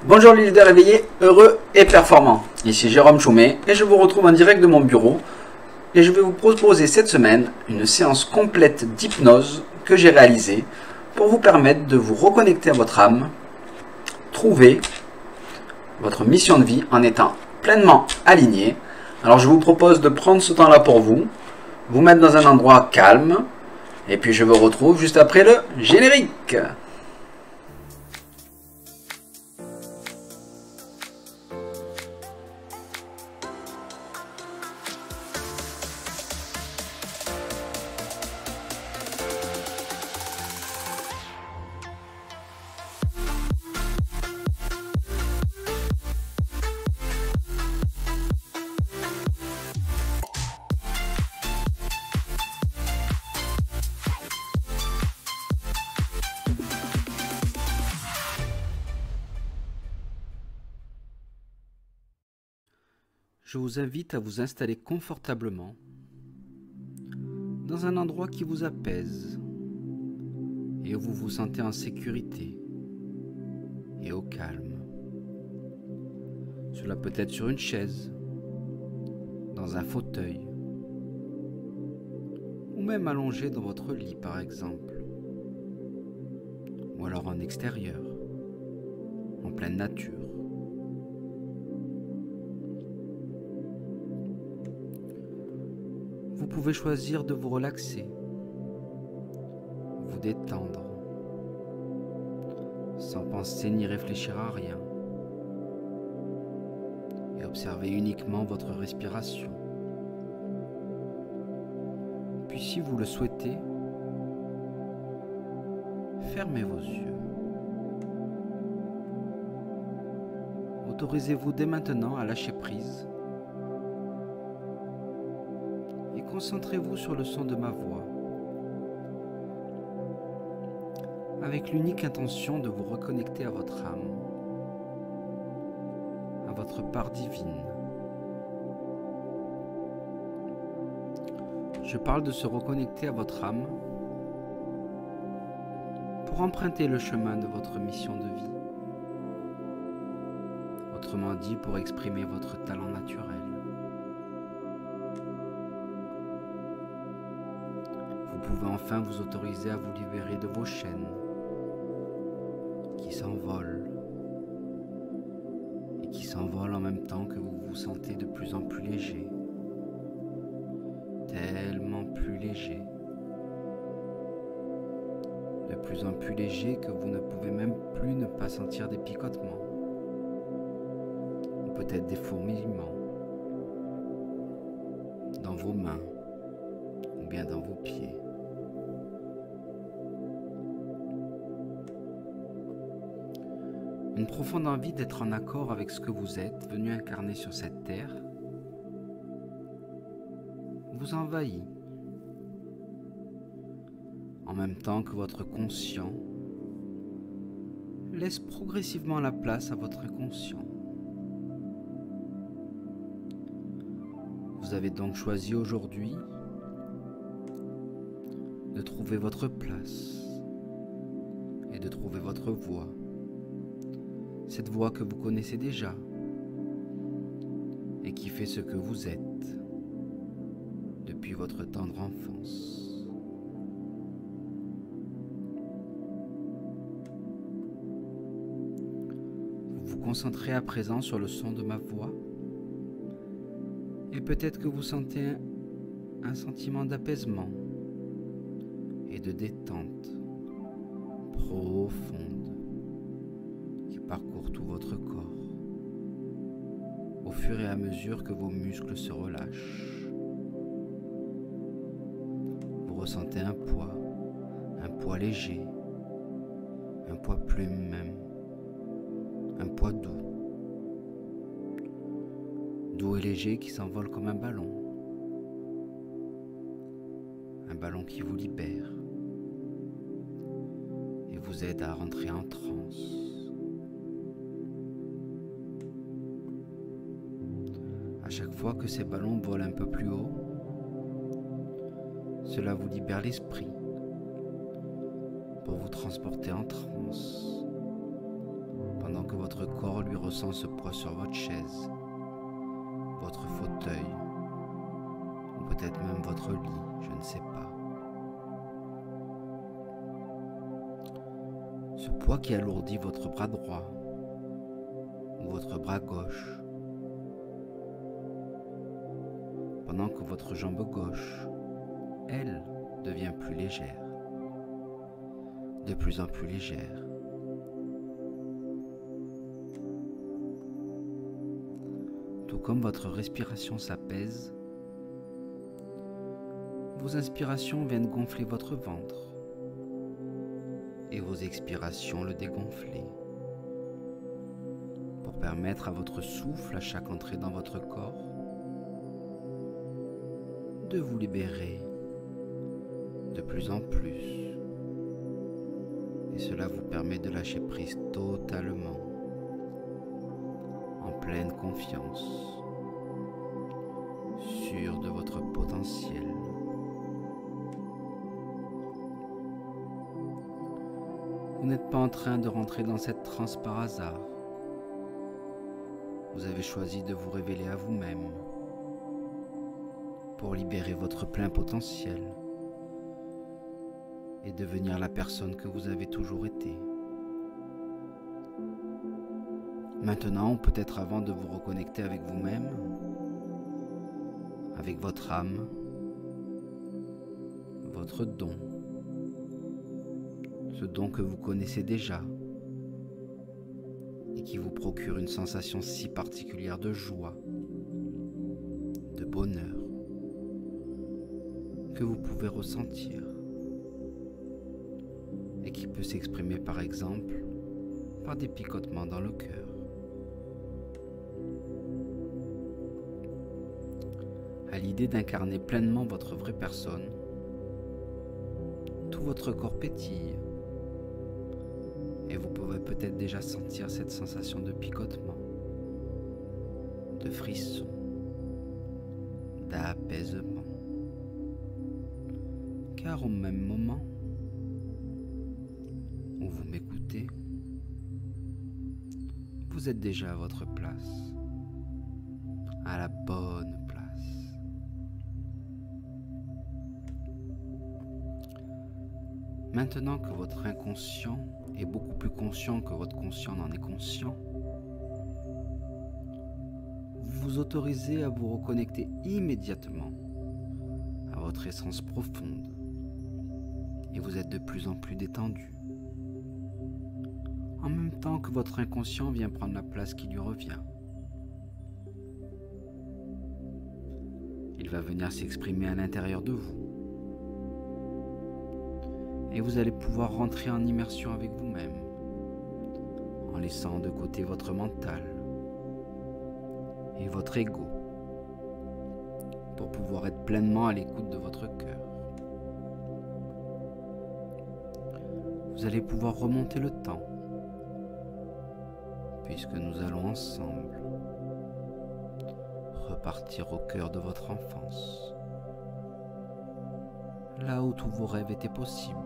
Bonjour les leaders éveillés, heureux et performants. Ici Jérôme Choumet et je vous retrouve en direct de mon bureau et je vais vous proposer cette semaine une séance complète d'hypnose que j'ai réalisée pour vous permettre de vous reconnecter à votre âme, trouver votre mission de vie en étant pleinement aligné. Alors je vous propose de prendre ce temps-là pour vous, vous mettre dans un endroit calme et puis je vous retrouve juste après le générique. Je vous invite à vous installer confortablement dans un endroit qui vous apaise et où vous vous sentez en sécurité et au calme. Cela peut être sur une chaise, dans un fauteuil, ou même allongé dans votre lit par exemple, ou alors en extérieur, en pleine nature. Vous pouvez choisir de vous relaxer, vous détendre, sans penser ni réfléchir à rien, et observer uniquement votre respiration. Puis si vous le souhaitez, fermez vos yeux. Autorisez-vous dès maintenant à lâcher prise. Concentrez-vous sur le son de ma voix, avec l'unique intention de vous reconnecter à votre âme, à votre part divine. Je parle de se reconnecter à votre âme pour emprunter le chemin de votre mission de vie, autrement dit pour exprimer votre talent naturel. Vous pouvez enfin vous autoriser à vous libérer de vos chaînes qui s'envolent et qui s'envolent en même temps que vous vous sentez de plus en plus léger, tellement plus léger, de plus en plus léger que vous ne pouvez même plus ne pas sentir des picotements ou peut-être des fourmillements dans vos mains ou bien dans vos pieds. Une profonde envie d'être en accord avec ce que vous êtes venu incarner sur cette terre vous envahit, en même temps que votre conscient laisse progressivement la place à votre inconscient. Vous avez donc choisi aujourd'hui de trouver votre place et de trouver votre voie. Cette voix que vous connaissez déjà et qui fait ce que vous êtes depuis votre tendre enfance. Vous vous concentrez à présent sur le son de ma voix et peut-être que vous sentez un sentiment d'apaisement et de détente profonde parcourt tout votre corps au fur et à mesure que vos muscles se relâchent. Vous ressentez un poids léger, un poids plume même, un poids doux et léger qui s'envole comme un ballon qui vous libère et vous aide à rentrer en transe. À chaque fois que ces ballons volent un peu plus haut, cela vous libère l'esprit pour vous transporter en transe pendant pendant que votre corps lui ressent ce poids sur votre chaise, votre fauteuil, ou peut-être même votre lit, je ne sais pas. Ce poids qui alourdit votre bras droit ou votre bras gauche, pendant que votre jambe gauche, elle, devient plus légère, de plus en plus légère. Tout comme votre respiration s'apaise, vos inspirations viennent gonfler votre ventre et vos expirations le dégonfler pour permettre à votre souffle à chaque entrée dans votre corps de vous libérer de plus en plus. Et cela vous permet de lâcher prise totalement, en pleine confiance, sûr de votre potentiel. Vous n'êtes pas en train de rentrer dans cette transe par hasard. Vous avez choisi de vous révéler à vous-même pour libérer votre plein potentiel et devenir la personne que vous avez toujours été. Maintenant, ou peut-être avant de vous reconnecter avec vous-même, avec votre âme, votre don, ce don que vous connaissez déjà et qui vous procure une sensation si particulière de joie, de bonheur, que vous pouvez ressentir et qui peut s'exprimer par exemple par des picotements dans le cœur. À l'idée d'incarner pleinement votre vraie personne, tout votre corps pétille et vous pouvez peut-être déjà sentir cette sensation de picotement, de frisson, d'apaisement. Car au même moment où vous m'écoutez, vous êtes déjà à votre place, à la bonne place. Maintenant que votre inconscient est beaucoup plus conscient que votre conscient n'en est conscient, vous vous autorisez à vous reconnecter immédiatement à votre essence profonde et vous êtes de plus en plus détendu. En même temps que votre inconscient vient prendre la place qui lui revient. Il va venir s'exprimer à l'intérieur de vous. Et vous allez pouvoir rentrer en immersion avec vous-même, en laissant de côté votre mental et votre ego, pour pouvoir être pleinement à l'écoute de votre cœur. Vous allez pouvoir remonter le temps, puisque nous allons ensemble repartir au cœur de votre enfance, là où tous vos rêves étaient possibles,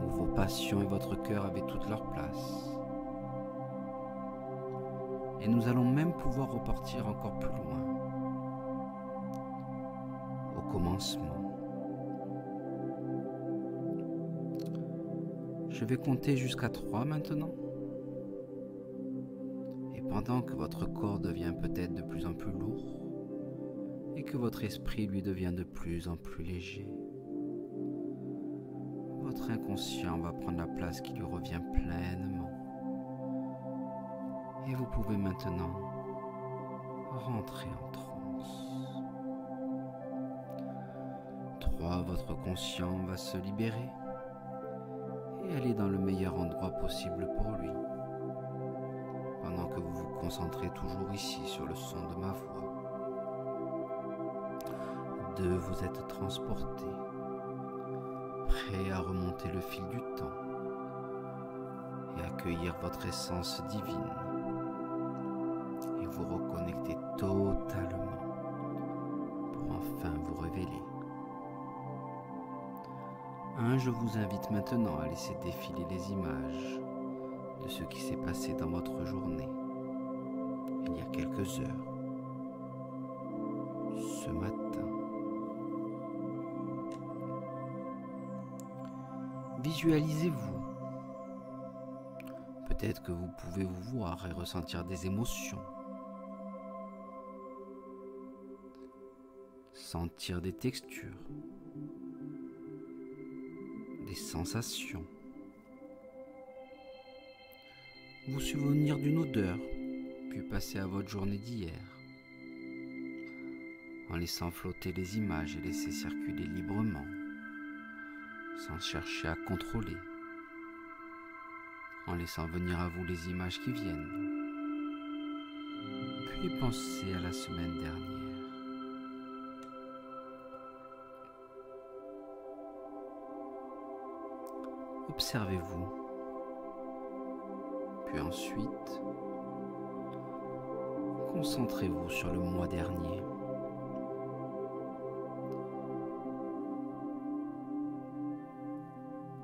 où vos passions et votre cœur avaient toute leur place. Et nous allons même pouvoir repartir encore plus loin, au commencement. Je vais compter jusqu'à 3 maintenant. Et pendant que votre corps devient peut-être de plus en plus lourd, et que votre esprit lui devient de plus en plus léger, votre inconscient va prendre la place qui lui revient pleinement. Et vous pouvez maintenant rentrer en transe. 3, votre conscient va se libérer et aller dans le meilleur endroit possible pour lui, pendant que vous vous concentrez toujours ici sur le son de ma voix. 2, vous êtes transporté, prêt à remonter le fil du temps et accueillir votre essence divine et vous reconnecter totalement pour enfin vous révéler. 1, je vous invite maintenant à laisser défiler les images de ce qui s'est passé dans votre journée, il y a quelques heures, ce matin. Visualisez-vous. Peut-être que vous pouvez vous voir et ressentir des émotions, sentir des textures, des sensations, vous souvenir d'une odeur, puis passer à votre journée d'hier, en laissant flotter les images et laisser circuler librement, sans chercher à contrôler, en laissant venir à vous les images qui viennent, puis pensez à la semaine dernière. Observez-vous, puis ensuite, concentrez-vous sur le mois dernier.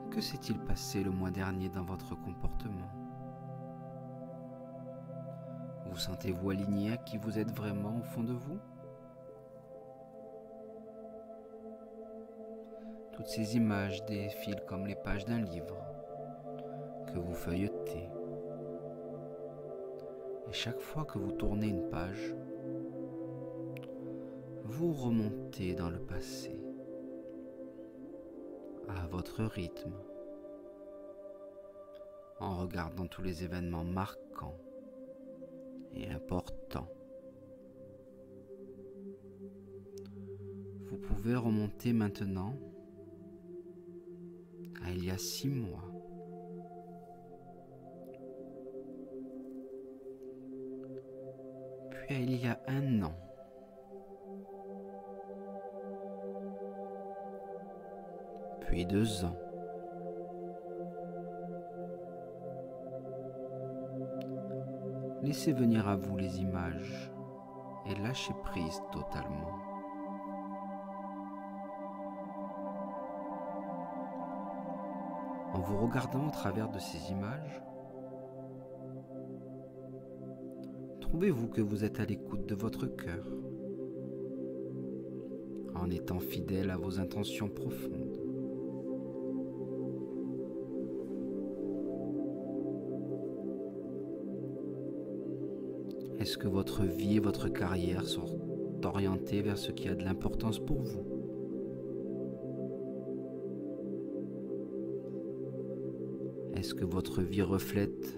Que s'est-il passé le mois dernier dans votre comportement? Vous sentez-vous aligné à qui vous êtes vraiment au fond de vous? Toutes ces images défilent comme les pages d'un livre que vous feuilletez. Et chaque fois que vous tournez une page, vous remontez dans le passé, à votre rythme, en regardant tous les événements marquants et importants. Vous pouvez remonter maintenant à il y a 6 mois. Puis à il y a 1 an. Puis 2 ans. Laissez venir à vous les images et lâchez prise totalement. En vous regardant au travers de ces images, trouvez-vous que vous êtes à l'écoute de votre cœur, en étant fidèle à vos intentions profondes. Est-ce que votre vie et votre carrière sont orientées vers ce qui a de l'importance pour vous? Est-ce que votre vie reflète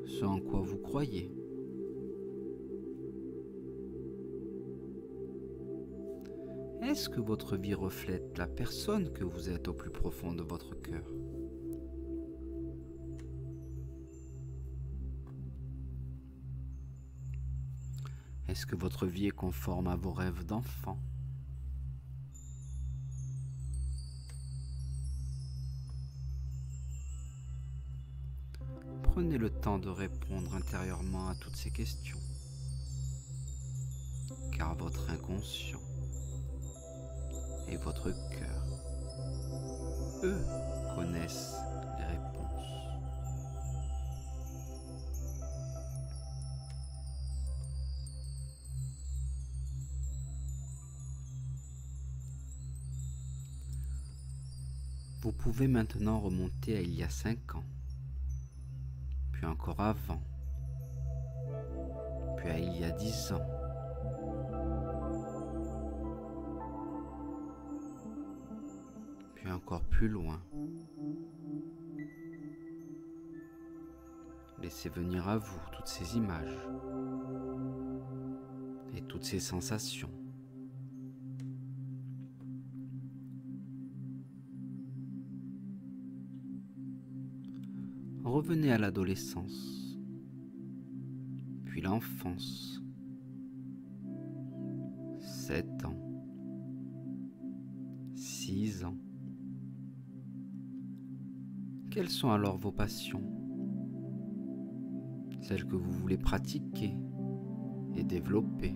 ce en quoi vous croyez? Est-ce que votre vie reflète la personne que vous êtes au plus profond de votre cœur? Est-ce que votre vie est conforme à vos rêves d'enfant? Prenez le temps de répondre intérieurement à toutes ces questions, car votre inconscient et votre cœur, eux, connaissent les réponses. Vous pouvez maintenant remonter à il y a 5 ans, puis encore avant, puis à il y a 10 ans, puis encore plus loin. Laissez venir à vous toutes ces images et toutes ces sensations. Revenez à l'adolescence, puis l'enfance, 7 ans, 6 ans. Quelles sont alors vos passions? Celles que vous voulez pratiquer et développer.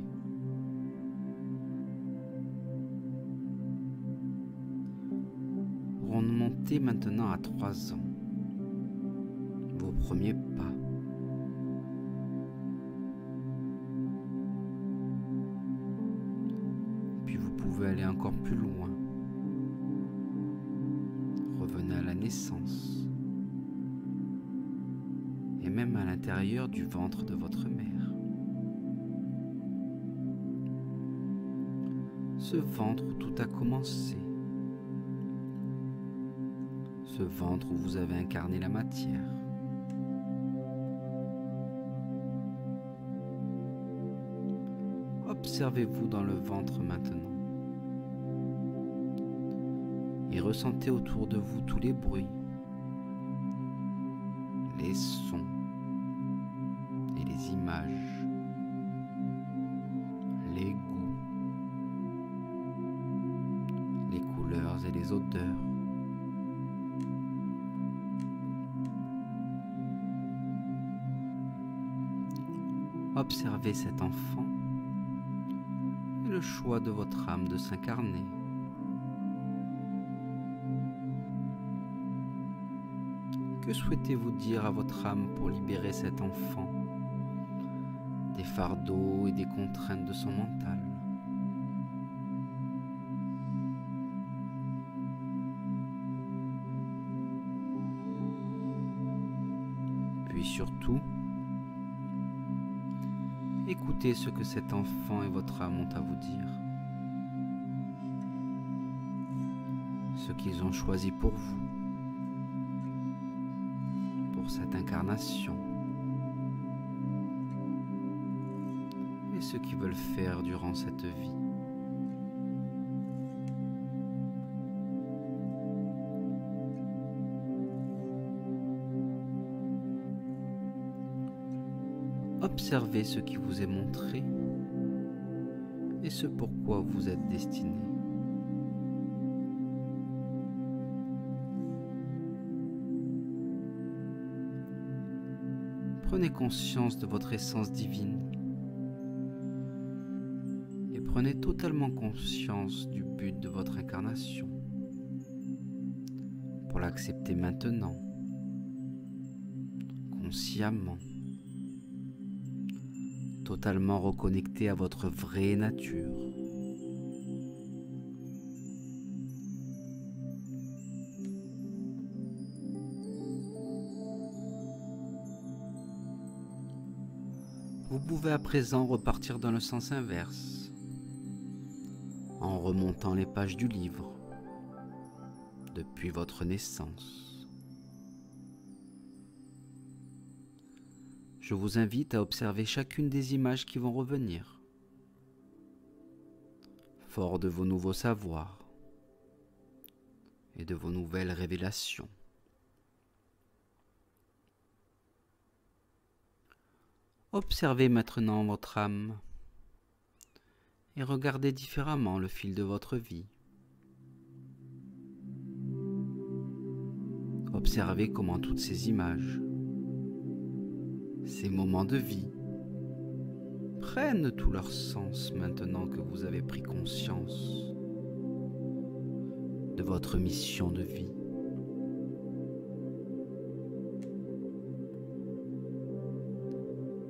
Remontez maintenant à 3 ans. Vos premier pas. Puis vous pouvez aller encore plus loin. Revenez à la naissance. Et même à l'intérieur du ventre de votre mère. Ce ventre où tout a commencé. Ce ventre où vous avez incarné la matière. Observez-vous dans le ventre maintenant. Et ressentez autour de vous tous les bruits, les sons et les images, les goûts, les couleurs et les odeurs. Observez cet enfant et le choix de votre âme de s'incarner. Que souhaitez-vous dire à votre âme pour libérer cet enfant des fardeaux et des contraintes de son mental? Puis surtout, écoutez ce que cet enfant et votre âme ont à vous dire. Ce qu'ils ont choisi pour vous. Pour cette incarnation. Et ce qu'ils veulent faire durant cette vie. Observez ce qui vous est montré et ce pourquoi vous êtes destiné. Prenez conscience de votre essence divine et prenez totalement conscience du but de votre incarnation pour l'accepter maintenant, consciemment. Totalement reconnecté à votre vraie nature. Vous pouvez à présent repartir dans le sens inverse, en remontant les pages du livre, depuis votre naissance. Je vous invite à observer chacune des images qui vont revenir, fort de vos nouveaux savoirs et de vos nouvelles révélations. Observez maintenant votre âme et regardez différemment le fil de votre vie. Observez comment toutes ces images, ces moments de vie prennent tout leur sens maintenant que vous avez pris conscience de votre mission de vie.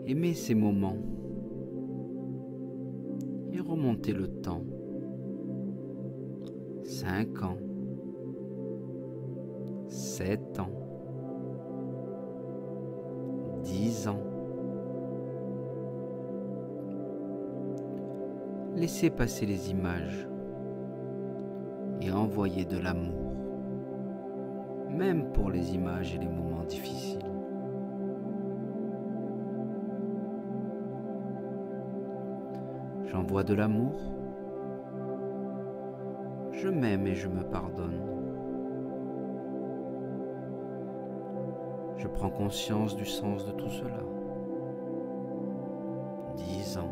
Aimez ces moments et remontez le temps. 5 ans, 7 ans, 10 ans. Laissez passer les images et envoyez de l'amour, même pour les images et les moments difficiles. J'envoie de l'amour, je m'aime et je me pardonne. Je prends conscience du sens de tout cela. 10 ans,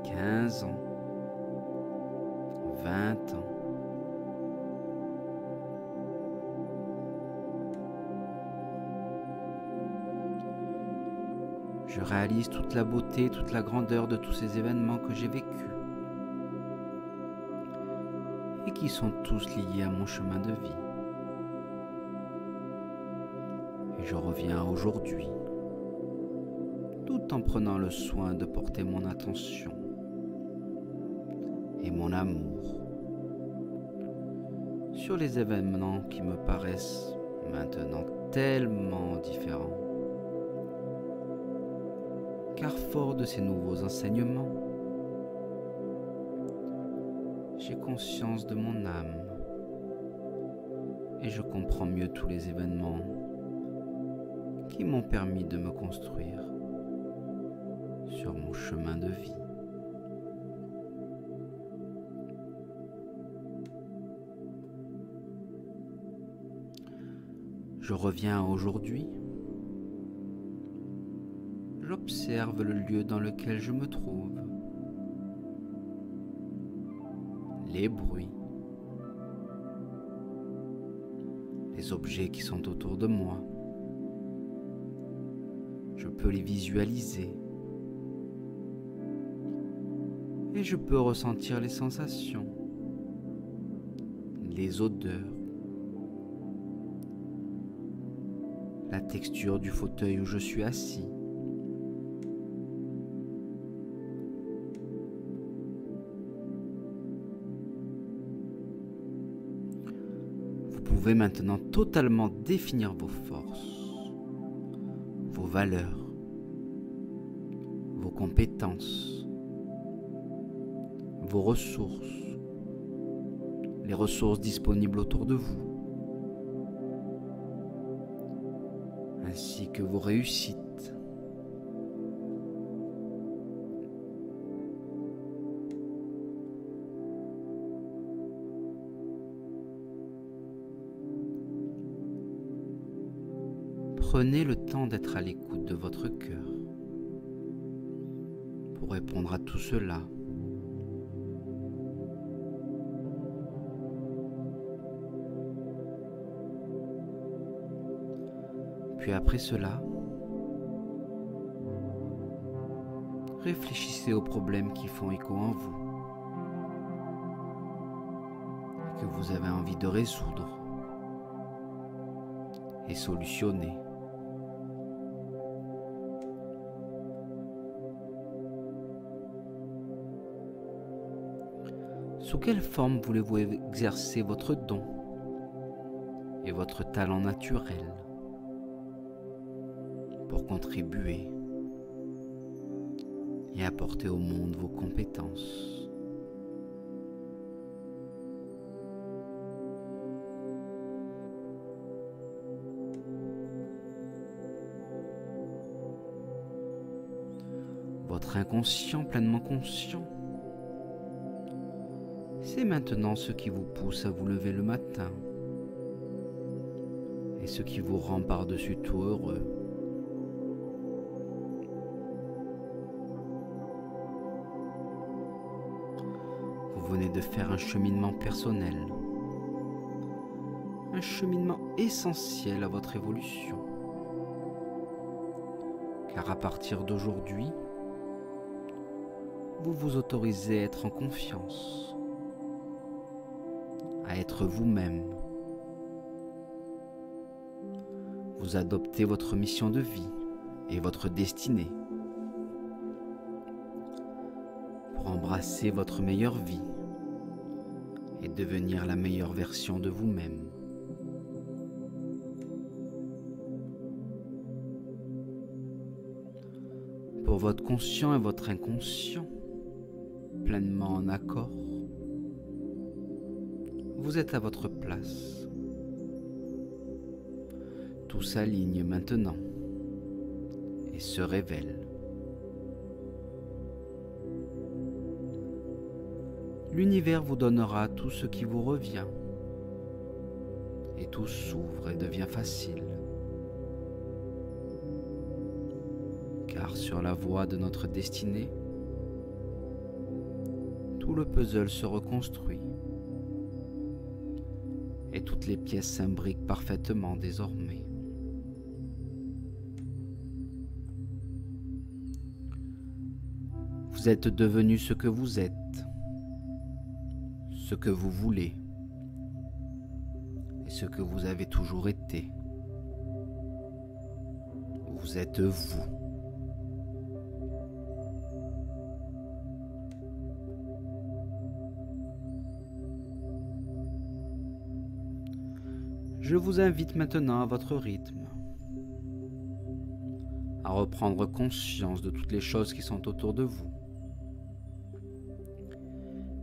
15 ans, 20 ans. Je réalise toute la beauté, toute la grandeur de tous ces événements que j'ai vécus et qui sont tous liés à mon chemin de vie. Et Je reviens aujourd'hui, tout en prenant le soin de porter mon attention et mon amour sur les événements qui me paraissent maintenant tellement différents. Car fort de ces nouveaux enseignements, j'ai conscience de mon âme et je comprends mieux tous les événements qui m'ont permis de me construire sur mon chemin de vie. Je reviens aujourd'hui. J'observe le lieu dans lequel je me trouve, les bruits, les objets qui sont autour de moi. Je peux les visualiser et je peux ressentir les sensations, les odeurs, la texture du fauteuil où je suis assis. Vous pouvez maintenant totalement définir vos forces, vos valeurs, vos compétences, vos ressources, les ressources disponibles autour de vous, ainsi que vos réussites. Prenez le temps d'être à l'écoute de votre cœur pour répondre à tout cela. Puis après cela, réfléchissez aux problèmes qui font écho en vous et que vous avez envie de résoudre et solutionner. Sous quelle forme voulez-vous exercer votre don et votre talent naturel pour contribuer et apporter au monde vos compétences? Votre inconscient pleinement conscient, c'est maintenant ce qui vous pousse à vous lever le matin et ce qui vous rend par-dessus tout heureux. Vous venez de faire un cheminement personnel, un cheminement essentiel à votre évolution. Car à partir d'aujourd'hui, vous vous autorisez à être en confiance, à être vous-même. Vous adoptez votre mission de vie et votre destinée pour embrasser votre meilleure vie et devenir la meilleure version de vous-même. Pour votre conscient et votre inconscient, pleinement en accord, vous êtes à votre place. Tout s'aligne maintenant et se révèle. L'univers vous donnera tout ce qui vous revient et tout s'ouvre et devient facile. Car sur la voie de notre destinée, tout le puzzle se reconstruit et toutes les pièces s'imbriquent parfaitement désormais. Vous êtes devenu ce que vous êtes, ce que vous voulez et ce que vous avez toujours été. vous êtes vous. Je vous invite maintenant à votre rythme, à reprendre conscience de toutes les choses qui sont autour de vous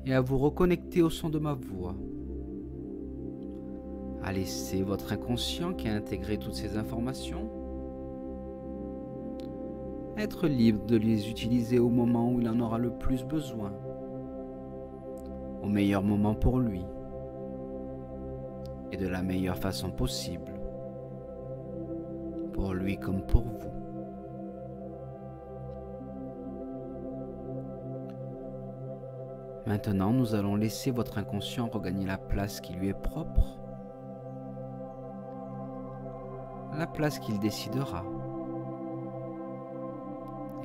et à vous reconnecter au son de ma voix, à laisser votre inconscient qui a intégré toutes ces informations être libre de les utiliser au moment où il en aura le plus besoin, au meilleur moment pour lui et de la meilleure façon possible, pour lui comme pour vous. Maintenant, nous allons laisser votre inconscient regagner la place qui lui est propre, la place qu'il décidera,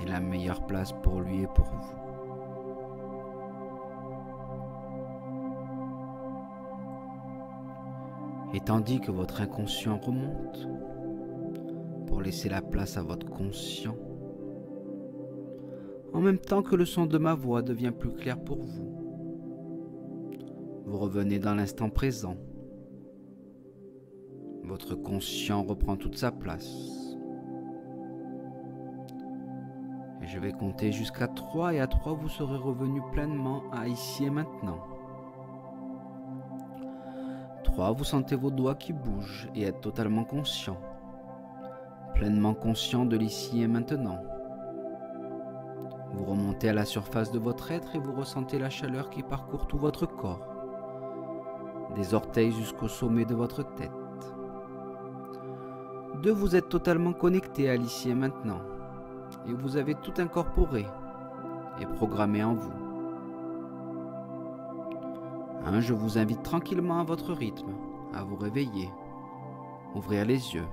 et la meilleure place pour lui et pour vous. Et tandis que votre inconscient remonte pour laisser la place à votre conscient, en même temps que le son de ma voix devient plus clair pour vous, vous revenez dans l'instant présent. Votre conscient reprend toute sa place. Et je vais compter jusqu'à 3 et à 3 vous serez revenu pleinement à ici et maintenant. 3, vous sentez vos doigts qui bougent et êtes totalement conscient, pleinement conscient de l'ici et maintenant. Vous remontez à la surface de votre être et vous ressentez la chaleur qui parcourt tout votre corps, des orteils jusqu'au sommet de votre tête. 2, vous êtes totalement connecté à l'ici et maintenant et vous avez tout incorporé et programmé en vous. 1, je vous invite tranquillement à votre rythme, à vous réveiller, ouvrir les yeux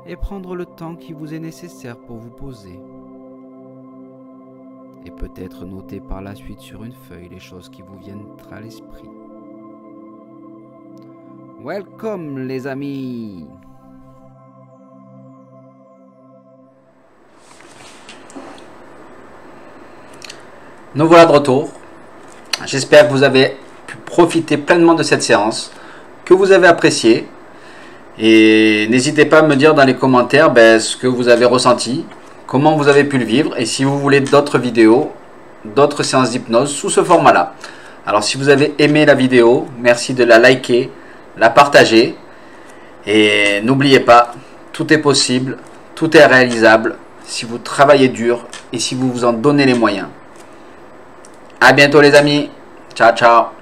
et prendre le temps qui vous est nécessaire pour vous poser. Et peut-être noter par la suite sur une feuille les choses qui vous viennent à l'esprit. Welcome les amis! Nous voilà de retour. J'espère que vous avez pu profiter pleinement de cette séance, que vous avez apprécié. Et n'hésitez pas à me dire dans les commentaires ce que vous avez ressenti, comment vous avez pu le vivre et si vous voulez d'autres vidéos, d'autres séances d'hypnose sous ce format-là. Alors si vous avez aimé la vidéo, merci de la liker, la partager. Et n'oubliez pas, tout est possible, tout est réalisable si vous travaillez dur et si vous vous en donnez les moyens. À bientôt les amis. Ciao, ciao.